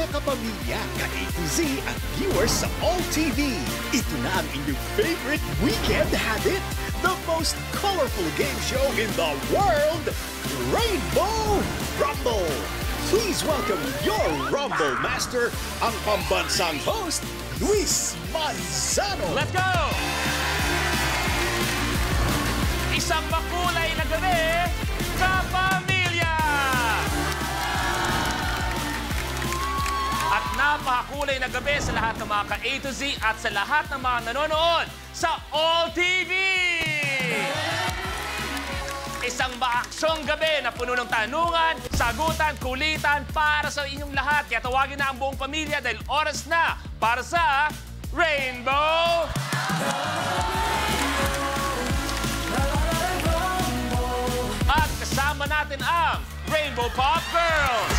Mga kapamilya, ka-A to Z at viewers sa All TV. Ito na ang inyong favorite weekend habit. The most colorful game show in the world, Rainbow Rumble. Please welcome your Rumble Master, ang pambansang host, Luis Manzano. Let's go! Isang makulay na gabi, kapamilya! At napakakulay na gabi sa lahat ng mga ka-A to Z at sa lahat ng mga nanonood sa All TV! Isang maaksyong gabi na puno ng tanungan, sagutan, kulitan para sa inyong lahat. Kaya tawagin na ang buong pamilya dahil oras na para sa Rainbow! At kasama natin ang Rainbow Pop Girls!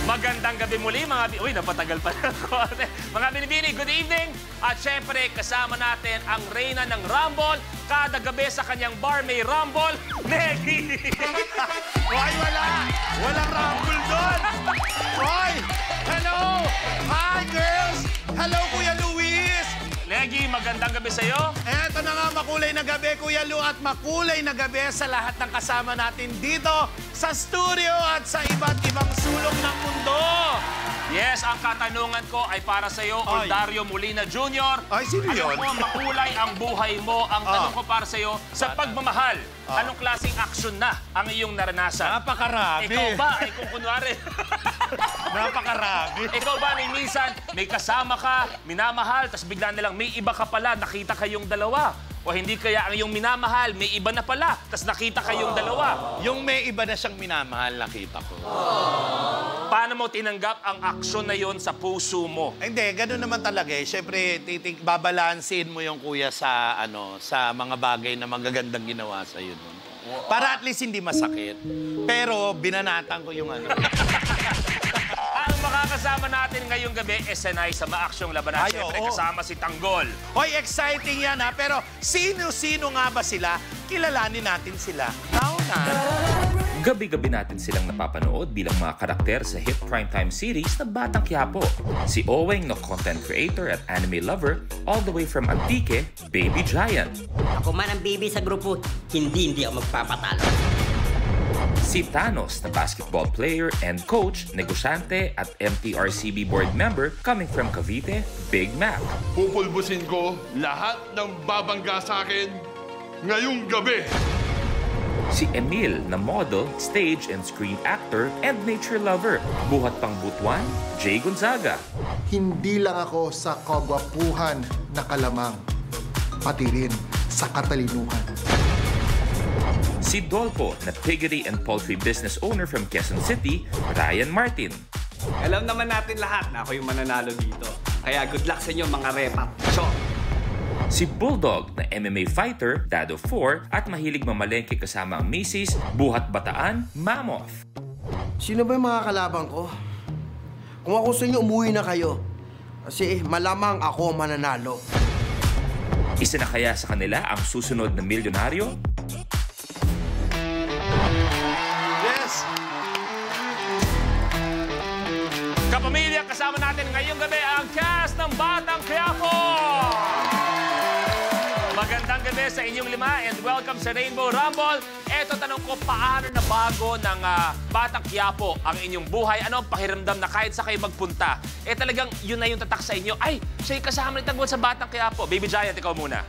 Magandang gabi muli, mga... Uy, napatagal pa na ako. Mga binibini, good evening. At syempre, kasama natin ang reyna ng Rumble. Kada gabi sa kanyang bar may Rumble, Negi! Hoy, wala! Walang Rumble doon! Hoy! Hello! Hi, girls! Hello, Kuya Luis! Negi, magandang gabi sa'yo. Eto na nga, makulay na gabi, Kuya Lu, at makulay na gabi sa lahat ng kasama natin dito sa studio at sa iba't ibang sulok ng mundo. Yes, ang katanungan ko ay para sa'yo, Oldario Molina Jr. Ay, sino yun? Alam mo, makulay ang buhay mo. Ang tanong ko para sa'yo, sa pagmamahal, anong klaseng aksyon na ang iyong naranasan? Napakarami. Ikaw ba, ay kung kunwari... Napakarami. Ikaw ba, ni minsan, may kasama ka, minamahal, tapos bigla na lang may iba ka pala, nakita kayong dalawa. O hindi kaya ang iyong minamahal, may iba na pala, tapos nakita kayong dalawa. Yung may iba na siyang minamahal, nakita ko. Paano mo tinanggap ang aksyon na yon sa puso mo? Hindi, gano'n naman talaga eh. Siyempre, babalansin mo yung kuya sa, sa mga bagay na magagandang ginawa sa'yo nun. Para at least hindi masakit. Pero binanatan ko yung Ang makakasama natin ngayong gabi, SNI sa maaksyong labanan. Siyempre, kasama si Tanggol. Hoy, exciting yan ha. Pero sino-sino nga ba sila? Kilalanin natin sila. Now na. Gabi-gabi natin silang napapanood bilang mga karakter sa hit primetime series na Batang Quiapo. Si Oweng na content creator at anime lover, all the way from Antique, Baby Giant. Ako man ang baby sa grupo, hindi ako magpapatalo. Si Thanos na basketball player and coach, negosyante at MTRCB board member coming from Cavite, Big Mac. Pupulbusin ko lahat ng babangga sa akin ngayong gabi. Si Emil na model, stage and screen actor and nature lover, buhat pang Butuan, Jay Gonzaga. Hindi lang ako sa kagwapuhan na kalamang, pati rin sa katalinuhan. Si Dolpo na piggery and poultry business owner from Quezon City, Ryan Martin. Alam naman natin lahat na ako yung mananalo dito. Kaya good luck sa inyo mga repat. Si Bulldog na MMA fighter, dad of 4 at mahilig mamalengke kasama ang Macy's, buhat Bataan, Mammoth. Sino ba yung mga kalaban ko? Kung ako sa inyo, umuwi na kayo. Kasi malamang ako mananalo. Isa na kaya sa kanila ang susunod na milyonaryo? Yes! Kapamilya, kasama natin ngayong gabi ang cast ng Batang Quiapo! Magandang gabi sa inyong lima and welcome sa Rainbow Rumble. Eto, tanong ko, paano nabago ng Batang Quiapo ang inyong buhay? Ano ang pakiramdam na kahit sa kayo magpunta? Eh talagang yun na yung tatak sa inyo. Ay, siya'y kasama ni Tanggol sa Batang Quiapo. Baby Giant, ikaw muna.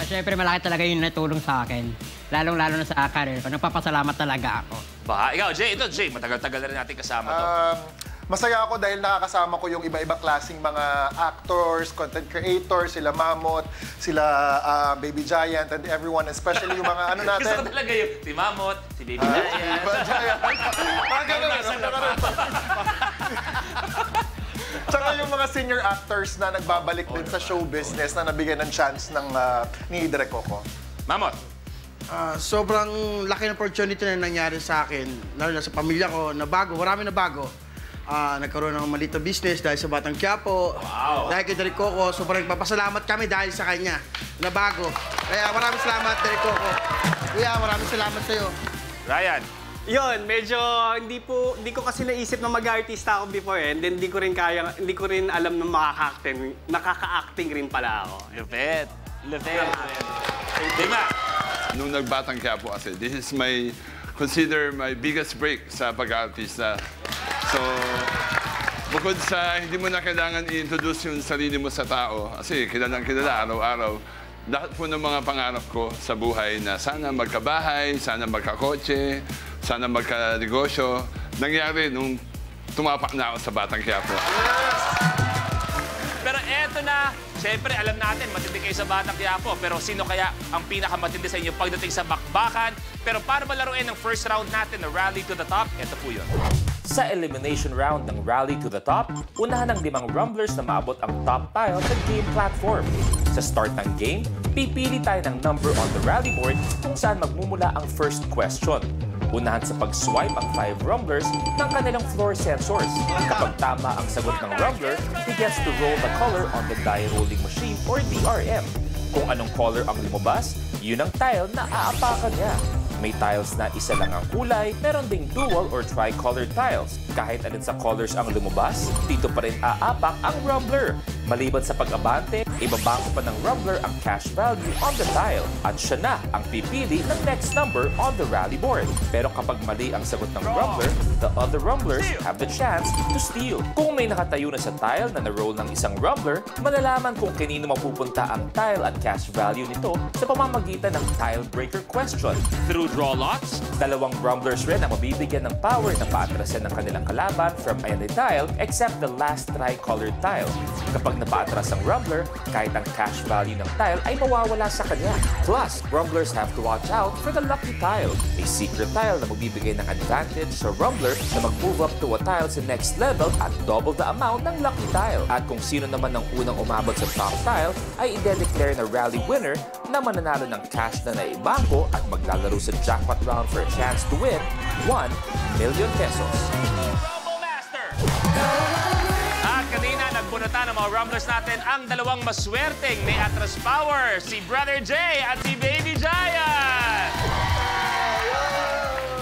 Siyempre, malaki talaga yung natulong sa akin. Lalong-lalo na sa career ko. Nagpapasalamat talaga ako. Ikaw, Jay. Ito, Jay. Matagal-tagal na rin natin kasama to. Masaya ako dahil nakakasama ko yung iba-ibang klaseng mga actors, content creators, sila Mammoth, sila Baby Giant, and everyone, especially yung mga ano natin. Gusto ko talaga yung si Mammoth, si Baby Giant. Mga ganun, Pero yung mga senior actors na nagbabalik din sa show business na nabigyan ng chance ng ni Direk Coco. Mamot. Sobrang laki ng opportunity na nangyari sa akin, lalo na sa pamilya ko, na bago, marami na bago. Nagkaroon ng maliit na business dahil sa Batang Quiapo. Wow. Dahil kay Direk Coco, sobrang nagpapasalamat kami dahil sa kanya na bago. Kaya maraming salamat, Direk Coco. Kuya, maraming salamat sa'yo. Ryan. Yun, medyo hindi ko kasi naisip na mag-artista ako before and then hindi ko rin alam na nakaka-acting rin pala ako. Lupet. Dima. Nung nagbatang Quiapo kasi, this is consider my biggest break sa pag-artista. So, bukod sa hindi mo na kailangan i-introduce yung sarili mo sa tao, kasi kilalang kilala araw-araw, lahat po ng mga pangarap ko sa buhay na sana magkabahay, sana magkakotse, sana magka-negosyo, nangyari nung tumapak na ako sa Batang Quiapo. Pero eto na, siyempre alam natin, matindi kayo sa Batang Quiapo, pero sino kaya ang pinakamatindi sa inyo pagdating sa bakbakan? Pero paano ba laruin ang first round natin na Rally to the Top? Ito po yun. Sa elimination round ng Rally to the Top, unahan ng 5 rumblers na maabot ang top tile sa game platform. Sa start ng game, pipili tayo ng number on the rally board kung saan magmumula ang first question. Unahan sa pag-swipe ang 5 rumblers ng kanilang floor sensors. Kapag tama ang sagot ng rumbler, he gets to roll the color on the die rolling machine or DRM. Kung anong color ang lumabas, yun ang tile na aapakan niya. May tiles na isa lang ang kulay, meron ding dual or tri-colored tiles. Kahit alin sa colors ang lumabas, dito pa rin aapak ang rumbler. Maliban sa pag-abante, ibabangko pa ng rumbler ang cash value on the tile at siya na ang pipili ng next number on the rally board. Pero kapag mali ang sagot ng rumbler, the other rumblers have the chance to steal. Kung may nakatayo na sa tile na na-roll ng isang rumbler, malalaman kung kanino mapupunta ang tile at cash value nito sa pamamagitan ng tile breaker question. Through draw lots, 2 rumblers rin ang mabibigyan ng power na paatrasan ng kanilang kalaban from any tile except the last tri-colored tile. Kapag napaatras ang rumbler, kahit ang cash value ng tile ay mawawala sa kanya. Plus, rumblers have to watch out for the lucky tile, a secret tile na magbibigay ng advantage sa rumbler na mag-move up to a tile sa next level at double the amount ng lucky tile. At kung sino naman ang unang umabot sa top tile ay i-declare na rally winner na mananalo ng cash na naibangko at maglalaro sa jackpot round for a chance to win 1 million pesos. Rumble Master! At kanina, nagbunutan ng mga rumblers natin ang dalawang maswerteng may atras power, si Brother Jay at si Baby Giant!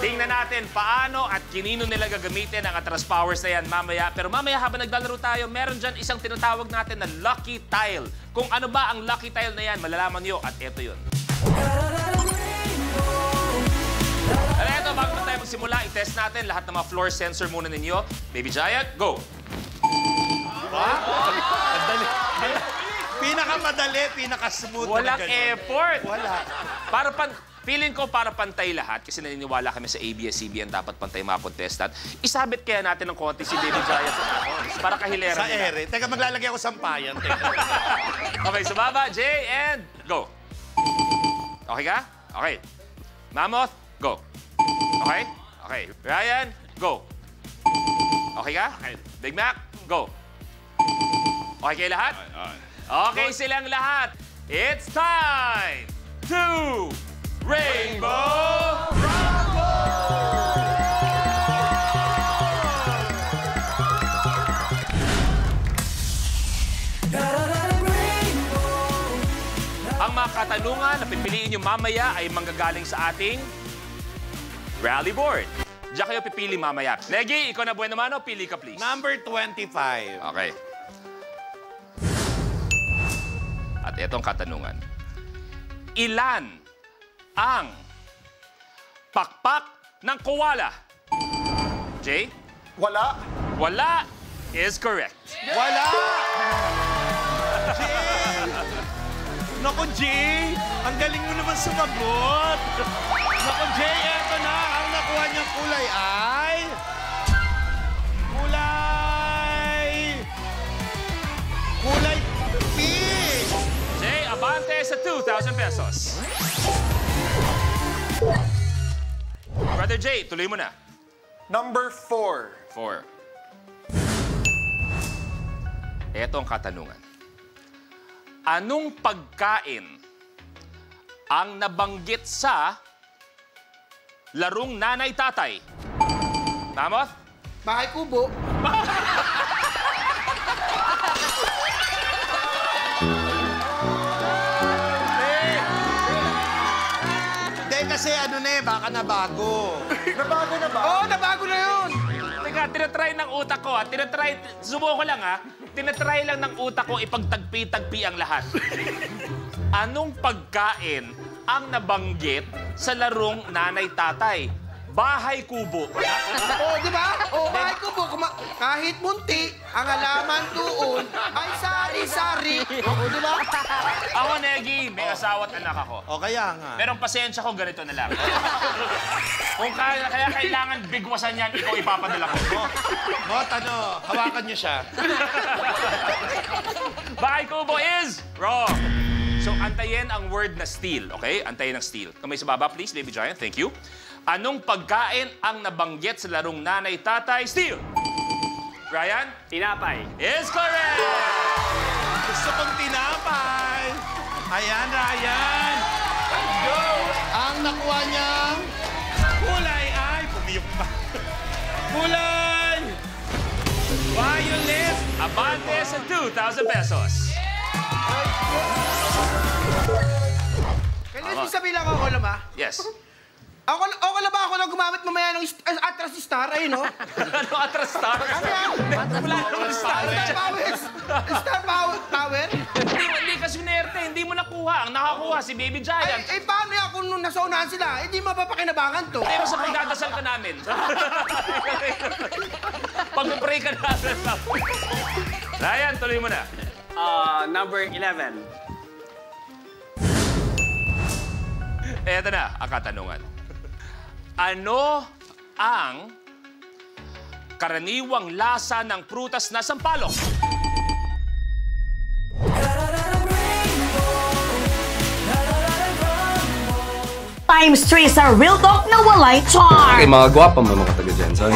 Tingnan natin paano at kinino nila gagamitin ang atras powers na yan mamaya. Pero mamaya habang naglalaro tayo, meron dyan isang tinatawag natin na lucky tile. Kung ano ba ang lucky tile na yan, malalaman nyo at eto yun. At eto, bago tayo magsimula, i-test natin lahat ng mga floor sensor muna ninyo. Baby Giant, go! Pinakamadali, pinakasmooth. Walang effort. Wala. Feeling ko para pantay lahat kasi naniniwala kami sa ABS-CBN dapat pantay mga contestant. Isabit kaya natin ng konti si Baby Giant para kahilera Sa nila. ere. Teka, maglalagay ako sampayan. Okay, so baba, Jay, and go. Okay ka? Okay. Mammoth, go. Okay? Okay. Ryan, go. Okay ka? Okay. Big Mac, go. Okay kayo lahat? Okay silang lahat. It's time to Rainbow Ang mga katanungan na pipiliin nyo mamaya ay manggagaling sa ating rally board. Diyan kayo pipili mamaya. Negi, ikaw na buwan naman o pili ka please. Number 25. Okay. At itong katanungan. Ilan ang pakpak ng koala? Jay? Wala. Wala is correct. Wala! Jay! Naku, Jay! Ang galing mo naman sumagot! Naku, Jay, eto na! Ang nakuha niyang kulay ay... Kulay pink! Jay, abante sa 2,000 pesos. Brother Jay, tuloy mo na. Number 4. 4. Eto ang katanungan. Anong pagkain ang nabanggit sa larong nanay-tatay? Mammoth? Bahay kubo. Hindi, kasi ano na eh, baka nabago. Nabago na ba? Oo, nabago na yun. Teka, tinatry ng utak ko, ha? Subuko lang, ha? Tinatry lang ng utak ko ipagtagpi-tagpi ang lahat. Anong pagkain ang nabanggit sa larong nanay-tatay? Bahay kubo. Oo, di ba? Oo, bahay kubo. Kahit munti, ang halaman doon ay sari-sari. Oo, di ba? Ako, Negi, may asawa at anak ako. O kaya nga. Pero ang pasensya ko, ganito na lang. Kung kaya kailangan bigwasan yan, ikaw ipapadala ko. Mot, hawakan niyo siya. Bahay kubo is wrong. So, antayin ang word na steal, okay? Antayin ang steal. Kamay sa baba, please, Baby Giant. Thank you. Anong pagkain ang nabanggit sa larong nanay-tatay? Steal! Ryan? Tinapay. Is correct! Gusto kong tinapay. Ayan, Ryan. Go! Ang nakuha niyang kulay ay... Pumiyok pa. Kulay! Violet Abante sa 2,000 pesos. Kailan sabihin lang ako lang ba? Yes. Okay lang ba ako na gumamit mamaya ng Atras Star? Ayun, no? Ano Atras Star? Ano yan? Wala naman Star. Star Power? Hindi ka sunerte. Hindi mo nakuha. Ang nakakuha si Baby Giant. Ay, paano yan kung nung nasa unahan sila? Hindi mapapakinabangan to. Pero sa pagdadasal ka namin. Pag-pray ka namin. Ryan, tuloy mo na. Number 11. Eto na ang katanungan. Ano ang karaniwang lasa ng prutas na sampalok? Times 3 sa Real Talk na walay charm. Okay, mga gwapa mo mga taga dyan. So,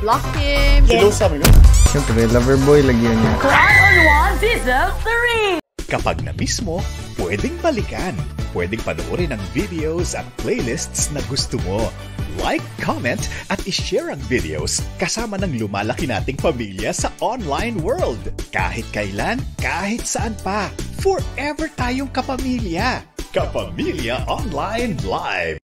Block him. siyempre, lover boy, lagyan niya. Cry on One Season 3. Kapag na-miss mo, pwedeng balikan. Pwedeng panoorin ang videos at playlists na gusto mo. Like, comment, at ishare ang videos kasama ng lumalaki nating pamilya sa online world. Kahit kailan, kahit saan pa. Forever tayong kapamilya. Kapamilya Online Live.